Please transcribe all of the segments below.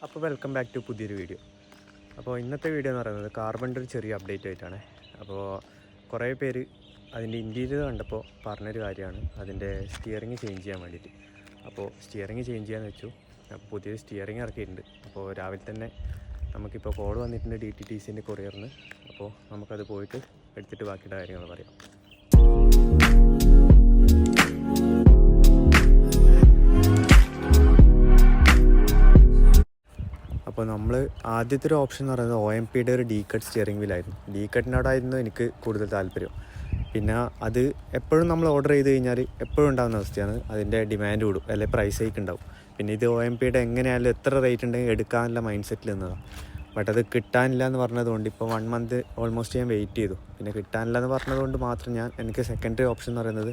അപ്പോൾ welcome back to പുതിയൊരു video. അപ്പോൾ ഇന്നത്തെ വീഡിയോ എന്ന് പറയുന്നത് കാർബണിൻ്റെ ഒരു ചെറിയ അപ്ഡേറ്റ് ആയിട്ടാണ്. അപ്പോൾ കുറേ പേര് അതിൻ്റെ ഇൻറ്റീരിയർ കണ്ടപ്പോൾ പറഞ്ഞൊരു കാര്യമാണ് അതിൻ്റെ സ്റ്റിയറിങ് ചേഞ്ച് ചെയ്യാൻ വേണ്ടിയിട്ട്. അപ്പോൾ സ്റ്റിയറിങ് ചേഞ്ച് ചെയ്യാമെന്ന് വെച്ചു. അപ്പോൾ പുതിയൊരു സ്റ്റിയറിങ് ഇറക്കിയിട്ടുണ്ട്. അപ്പോൾ രാവിലെ തന്നെ നമുക്കിപ്പോൾ കോഡ് വന്നിട്ടുണ്ട് DTTCൻ്റെ കൊറിയറിന്. അപ്പോൾ നമുക്കത് പോയിട്ട് എടുത്തിട്ട് ബാക്കിയുടെ കാര്യങ്ങൾ പറയാം. അപ്പോൾ നമ്മൾ ആദ്യത്തെ ഒരു ഓപ്ഷൻ എന്ന് പറയുന്നത് OMPയുടെ ഒരു ഡീകട്ട് സ്റ്റിയറിംഗ് വീലായിരുന്നു. ഡീകട്ടിനോടായിരുന്നു എനിക്ക് കൂടുതൽ താല്പര്യം. പിന്നെ അത് എപ്പോഴും നമ്മൾ ഓർഡർ ചെയ്ത് കഴിഞ്ഞാൽ എപ്പോഴും ഉണ്ടാകുന്ന അവസ്ഥയാണ്. അതിൻ്റെ ഡിമാൻഡ് കൂടും, അല്ലെങ്കിൽ പ്രൈസ് ഹൈക്ക് ഉണ്ടാവും. പിന്നെ ഇത് OMPയുടെ എങ്ങനെയായാലും എത്ര റേറ്റ് ഉണ്ടെങ്കിൽ എടുക്കാനുള്ള മൈൻഡ് സെറ്റിൽ നിന്നതാണ്. ബട്ട് അത് കിട്ടാനില്ല എന്ന് പറഞ്ഞതുകൊണ്ട് ഇപ്പോൾ 1 മന്ത് ഓൾമോസ്റ്റ് ഞാൻ വെയിറ്റ് ചെയ്തു. പിന്നെ കിട്ടാനില്ല എന്ന് പറഞ്ഞതുകൊണ്ട് മാത്രം എനിക്ക് സെക്കൻഡറി ഓപ്ഷൻ എന്ന് പറയുന്നത്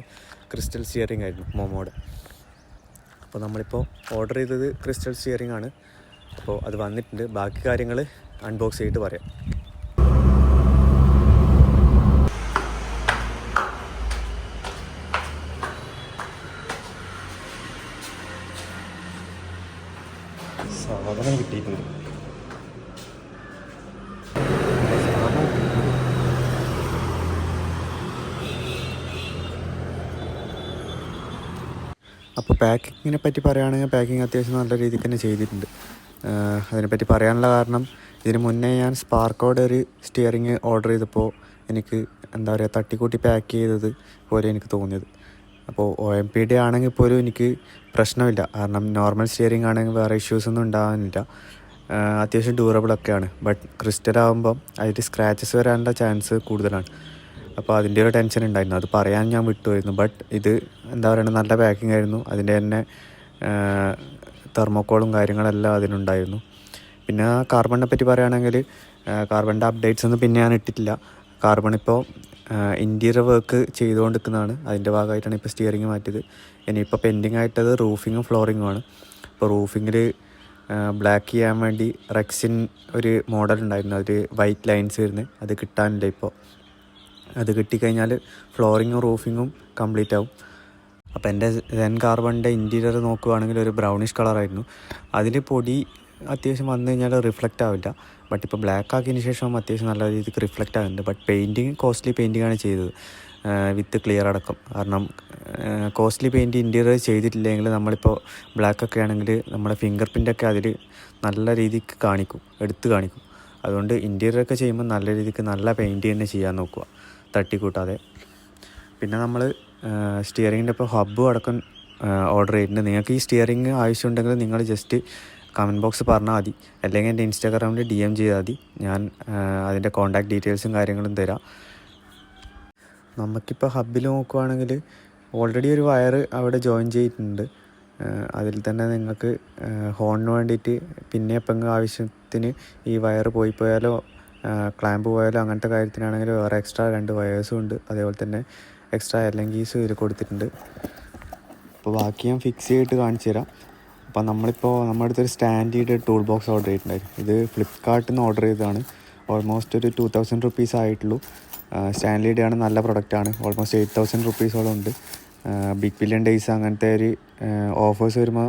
ക്രിസ്റ്റൽ സ്റ്റിയറിംഗ് ആയിരുന്നു, മോമോയുടെ. അപ്പോൾ നമ്മളിപ്പോൾ ഓർഡർ ചെയ്തത് ക്രിസ്റ്റൽ സ്റ്റിയറിംഗ് ആണ്. അപ്പോൾ അത് വന്നിട്ടുണ്ട്. ബാക്കി കാര്യങ്ങൾ അൺബോക്സ് ചെയ്തിട്ട് പറയാം. സാധനം കിട്ടിയിട്ടുണ്ട്. അപ്പോൾ പാക്കിങ്ങിനെ പറ്റി പറയുകയാണെങ്കിൽ പാക്കിങ് അത്യാവശ്യം നല്ല രീതിക്ക് തന്നെ ചെയ്തിട്ടുണ്ട്. അതിനെപ്പറ്റി പറയാനുള്ള കാരണം ഇതിന് മുന്നേ ഞാൻ സ്പാർക്കോടെ ഒരു സ്റ്റിയറിങ് ഓർഡർ ചെയ്തപ്പോൾ എനിക്ക് തട്ടിക്കൂട്ടി പാക്ക് ചെയ്തത് പോലെ എനിക്ക് തോന്നിയത്. അപ്പോൾ OMPയുടെ ആണെങ്കിൽ പോലും എനിക്ക് പ്രശ്നമില്ല, കാരണം നോർമൽ സ്റ്റിയറിങ് ആണെങ്കിൽ വേറെ ഇഷ്യൂസൊന്നും ഉണ്ടാകാനില്ല. അത്യാവശ്യം ഡ്യൂറബിളൊക്കെയാണ്. ബട്ട് ക്രിസ്റ്റലാകുമ്പം അതിൽ സ്ക്രാച്ചസ് വരാനുള്ള ചാൻസ് കൂടുതലാണ്. അപ്പോൾ അതിൻ്റെ ഒരു ടെൻഷൻ ഉണ്ടായിരുന്നു, അത് പറയാൻ ഞാൻ വിട്ടുപോയിരുന്നു. ബട്ട് ഇത് നല്ല പാക്കിംഗ് ആയിരുന്നു. അതിൻ്റെ തന്നെ തെർമോക്കോളും കാര്യങ്ങളെല്ലാം അതിനുണ്ടായിരുന്നു. പിന്നെ കാർബണിനെ പറ്റി പറയുകയാണെങ്കിൽ കാർബണിൻ്റെ അപ്ഡേറ്റ്സ് ഒന്നും പിന്നെ ഞാൻ ഇട്ടിട്ടില്ല. കാർബൺ ഇപ്പോൾ ഇൻറ്റീരിയർ വർക്ക് ചെയ്തുകൊണ്ടിരിക്കുന്നതാണ്. അതിൻ്റെ ഭാഗമായിട്ടാണ് ഇപ്പോൾ സ്റ്റിയറിങ് മാറ്റിയത്. ഇനിയിപ്പോൾ പെൻഡിങ് ആയിട്ടത് റൂഫിങ്ങും ഫ്ലോറിങ്ങുമാണ്. ഇപ്പോൾ റൂഫിങ്ങിൽ ബ്ലാക്ക് ചെയ്യാൻ വേണ്ടി റെക്സിൻ ഒരു മോഡൽ ഉണ്ടായിരുന്നു, അതിൽ വൈറ്റ് ലൈൻസ് വരുന്നത്. അത് കിട്ടാനില്ല ഇപ്പോൾ. അത് കിട്ടിക്കഴിഞ്ഞാൽ ഫ്ലോറിങ്ങും റൂഫിങ്ങും കംപ്ലീറ്റ് ആവും. അപ്പോൾ എൻ്റെ സെൻ കാർബണിൻ്റെ ഇൻറ്റീരിയർ നോക്കുകയാണെങ്കിൽ ഒരു ബ്രൗണിഷ് കളറായിരുന്നു. അതിൽ പൊടി അത്യാവശ്യം വന്നു കഴിഞ്ഞാൽ റിഫ്ലക്റ്റ് ആവില്ല. ബട്ട് ഇപ്പോൾ ബ്ലാക്ക് ആക്കിയതിന് ശേഷം അത്യാവശ്യം നല്ല രീതിക്ക് റിഫ്ലക്റ്റ് ആകുന്നുണ്ട്. ബട്ട് പെയിൻറ്റിങ് കോസ്റ്റ്ലി പെയിൻറ്റിങ്ങാണ് ചെയ്തത്, വിത്ത് ക്ലിയർ അടക്കം. കാരണം കോസ്റ്റ്ലി പെയിൻറ്റ് ഇൻറ്റീരിയർ ചെയ്തിട്ടില്ലെങ്കിൽ നമ്മളിപ്പോൾ ബ്ലാക്ക് ഒക്കെ ആണെങ്കിൽ നമ്മുടെ ഫിംഗർ പ്രിൻ്റൊക്കെ അതിൽ നല്ല രീതിക്ക് എടുത്ത് കാണിക്കും. അതുകൊണ്ട് ഇൻറ്റീരിയറൊക്കെ ചെയ്യുമ്പോൾ നല്ല രീതിക്ക് നല്ല പെയിൻറ്റ് തന്നെ ചെയ്യാൻ നോക്കുക, തട്ടിക്കൂട്ടാതെ. പിന്നെ നമ്മൾ സ്റ്റിയറിങ്ങിൻ്റെ ഇപ്പോൾ ഹബ്ബും അടക്കം ഓർഡർ ചെയ്തിട്ടുണ്ട്. നിങ്ങൾക്ക് ഈ സ്റ്റിയറിങ് ആവശ്യമുണ്ടെങ്കിൽ നിങ്ങൾ ജസ്റ്റ് കമൻറ്റ് ബോക്സ് പറഞ്ഞാൽ മതി, അല്ലെങ്കിൽ എൻ്റെ ഇൻസ്റ്റാഗ്രാമിൽ DM ചെയ്താൽ മതി. ഞാൻ അതിൻ്റെ കോൺടാക്റ്റ് ഡീറ്റെയിൽസും കാര്യങ്ങളും തരാം. നമുക്കിപ്പോൾ ഹബ്ബിൽ നോക്കുകയാണെങ്കിൽ ഓൾറെഡി ഒരു വയർ അവിടെ ജോയിൻ ചെയ്തിട്ടുണ്ട്. അതിൽ തന്നെ നിങ്ങൾക്ക് ഹോണിന് വേണ്ടിയിട്ട് പിന്നെ എപ്പോഴെങ്കിലും ആവശ്യത്തിന് ഈ വയർ പോയാലോ ക്ലാമ്പ് പോയാലോ അങ്ങനത്തെ കാര്യത്തിനാണെങ്കിൽ വേറെ എക്സ്ട്രാ 2 വയേഴ്സും ഉണ്ട്. അതേപോലെ തന്നെ എക്സ്ട്രാ എലങ്കീസും ഇതിൽ കൊടുത്തിട്ടുണ്ട്. അപ്പോൾ ബാക്കി ഞാൻ ഫിക്സ് ചെയ്തിട്ട് കാണിച്ചു തരാം. അപ്പോൾ നമ്മുടെ അടുത്തൊരു സ്റ്റാൻഡേർഡ് ടൂൾ ബോക്സ് ഓർഡർ ചെയ്തിട്ടുണ്ടായിരുന്നു. ഇത് ഫ്ലിപ്കാർട്ടിൽ നിന്ന് ഓർഡർ ചെയ്തതാണ്. ഓൾമോസ്റ്റ് ഒരു 2000 റുപ്പീസ് ആയിട്ടുള്ളൂ. സ്റ്റാൻഡേർഡ് ആണ്, നല്ല പ്രൊഡക്റ്റാണ്. ഓൾമോസ്റ്റ് 8000 റുപ്പീസോളം ഉണ്ട്. ബിഗ് ബില്യൺ ഡേയ്സ് അങ്ങനത്തെ ഒരു ഓഫേഴ്സ് വരുമ്പോൾ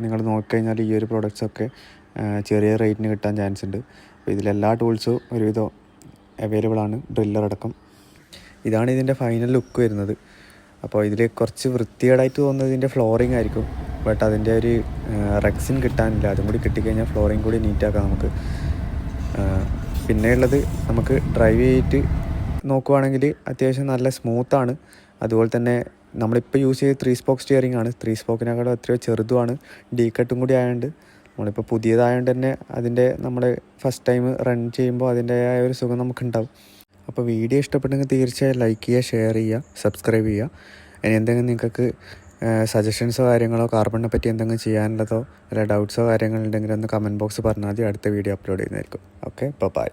നിങ്ങൾ നോക്കിക്കഴിഞ്ഞാൽ ഈ ഒരു പ്രൊഡക്ട്സൊക്കെ ചെറിയ റേറ്റിന് കിട്ടാൻ ചാൻസ് ഉണ്ട്. അപ്പോൾ ഇതിലെല്ലാ ടൂൾസും ഒരുവിധം അവൈലബിൾ ആണ്, ഡ്രില്ലർ അടക്കം. ഇതാണ് ഇതിൻ്റെ ഫൈനൽ ലുക്ക് വരുന്നത്. അപ്പോൾ ഇതിൽ കുറച്ച് വൃത്തികേടായിട്ട് തോന്നുന്നത് ഇതിൻ്റെ ഫ്ലോറിംഗ് ആയിരിക്കും. ബട്ട് അതിൻ്റെ ഒരു റെക്സിൻ കിട്ടാനില്ല. അതും കൂടി കിട്ടിക്കഴിഞ്ഞാൽ ഫ്ലോറിംഗ് കൂടി നീറ്റാക്കാം നമുക്ക്. പിന്നെയുള്ളത് നമുക്ക് ഡ്രൈവ് ചെയ്തിട്ട് നോക്കുവാണെങ്കിൽ അത്യാവശ്യം നല്ല സ്മൂത്താണ്. അതുപോലെ തന്നെ നമ്മളിപ്പോൾ യൂസ് ചെയ്ത് 3 സ്പോക്ക് സ്റ്റിയറിംഗ് ആണ്. 3 സ്പോക്കിനേക്കാളും എത്രയോ ചെറുതുമാണ്. ഡീകട്ടും കൂടി ആയതുകൊണ്ട് നമ്മളിപ്പോൾ പുതിയതായതുകൊണ്ട് തന്നെ അതിൻ്റെ നമ്മൾ ഫസ്റ്റ് ടൈം റൺ ചെയ്യുമ്പോൾ അതിൻ്റെതായ ഒരു സുഖം നമുക്കുണ്ടാവും. അപ്പോൾ വീഡിയോ ഇഷ്ടപ്പെട്ടെങ്കിൽ തീർച്ചയായും ലൈക്ക് ചെയ്യുക, ഷെയർ ചെയ്യുക, സബ്സ്ക്രൈബ് ചെയ്യുക. ഇനി എന്തെങ്കിലും നിങ്ങൾക്ക് സജഷൻസോ കാര്യങ്ങളോ കാർബണിനെ പറ്റി എന്തെങ്കിലും ചെയ്യാനുള്ളതോ അല്ല ഡൗട്ട്സോ കാര്യങ്ങളുണ്ടെങ്കിൽ ഒന്ന് കമൻറ്റ് ബോക്സ് പറഞ്ഞാൽ മതി. അടുത്ത വീഡിയോ അപ്ലോഡ് ചെയ്യുന്നതായിരിക്കും. Okay, by.